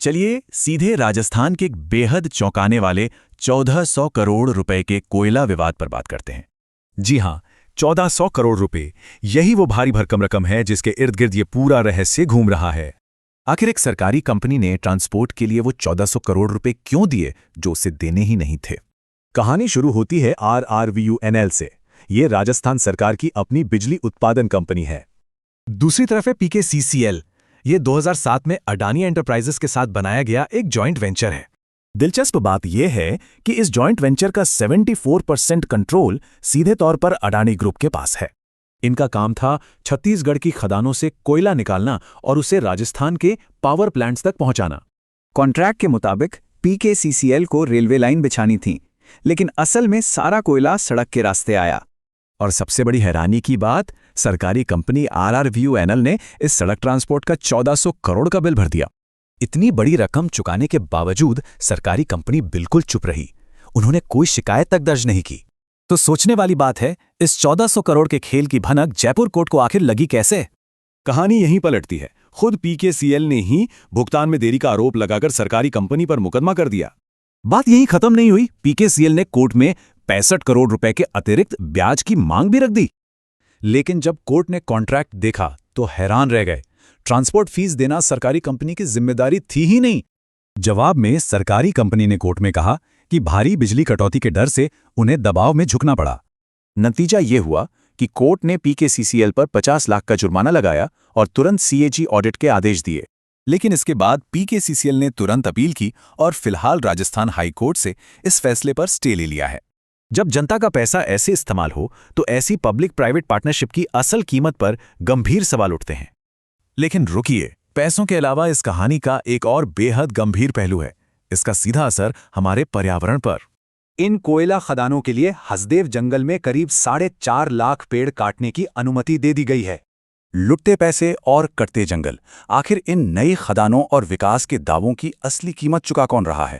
चलिए सीधे राजस्थान के एक बेहद चौंकाने वाले 1400 करोड़ रुपए के कोयला विवाद पर बात करते हैं। जी हाँ, 1400 करोड़ रुपए, यही वो भारी भरकम रकम है जिसके इर्द गिर्द ये पूरा रहस्य घूम रहा है। आखिर एक सरकारी कंपनी ने ट्रांसपोर्ट के लिए वो 1400 करोड़ रुपए क्यों दिए जो उसे देने ही नहीं थे? कहानी शुरू होती है RRVUNL से। ये राजस्थान सरकार की अपनी बिजली उत्पादन कंपनी है। दूसरी तरफ है PKCCL। ये 2007 में अडानी एंटरप्राइजेस के साथ बनाया गया एक जॉइंट वेंचर है। दिलचस्प बात यह है कि इस जॉइंट वेंचर का 74% कंट्रोल सीधे तौर पर अडानी ग्रुप के पास है। इनका काम था छत्तीसगढ़ की खदानों से कोयला निकालना और उसे राजस्थान के पावर प्लांट्स तक पहुंचाना। कॉन्ट्रैक्ट के मुताबिक PKCCL को रेलवे लाइन बिछानी थी, लेकिन असल में सारा कोयला सड़क के रास्ते आया। और सबसे बड़ी हैरानी की बात, सरकारी कंपनी RRVUNL ने इस सड़क ट्रांसपोर्ट का 1400 करोड़ का बिल भर दिया। इतनी बड़ी रकम चुकाने के बावजूद सरकारी कंपनी बिल्कुल चुप रही। उन्होंने कोई शिकायत तक दर्ज नहीं की। तो सोचने वाली बात है, इस 1400 करोड़ के खेल की भनक जयपुर कोर्ट को आखिर लगी कैसे? कहानी यहीं पलटती है। खुद PKCL ने ही भुगतान में देरी का आरोप लगाकर सरकारी कंपनी पर मुकदमा कर दिया। बात यहीं खत्म नहीं हुई। PKCL ने कोर्ट में 65 करोड़ रुपए के अतिरिक्त ब्याज की मांग भी रख दी। लेकिन जब कोर्ट ने कॉन्ट्रैक्ट देखा तो हैरान रह गए। ट्रांसपोर्ट फीस देना सरकारी कंपनी की जिम्मेदारी थी ही नहीं। जवाब में सरकारी कंपनी ने कोर्ट में कहा कि भारी बिजली कटौती के डर से उन्हें दबाव में झुकना पड़ा। नतीजा ये हुआ कि कोर्ट ने PKCCL पर 50 लाख का जुर्माना लगाया और तुरंत CAG ऑडिट के आदेश दिए। लेकिन इसके बाद PKCCL ने तुरंत अपील की और फिलहाल राजस्थान हाई कोर्ट से इस फैसले पर स्टे ले लिया है। जब जनता का पैसा ऐसे इस्तेमाल हो तो ऐसी पब्लिक प्राइवेट पार्टनरशिप की असल कीमत पर गंभीर सवाल उठते हैं। लेकिन रुकिए, पैसों के अलावा इस कहानी का एक और बेहद गंभीर पहलू है। इसका सीधा असर हमारे पर्यावरण पर। इन कोयला खदानों के लिए हसदेव जंगल में करीब 4.5 लाख पेड़ काटने की अनुमति दे दी गई है। लुटते पैसे और कटते जंगल, आखिर इन नई खदानों और विकास के दावों की असली कीमत चुका कौन रहा है?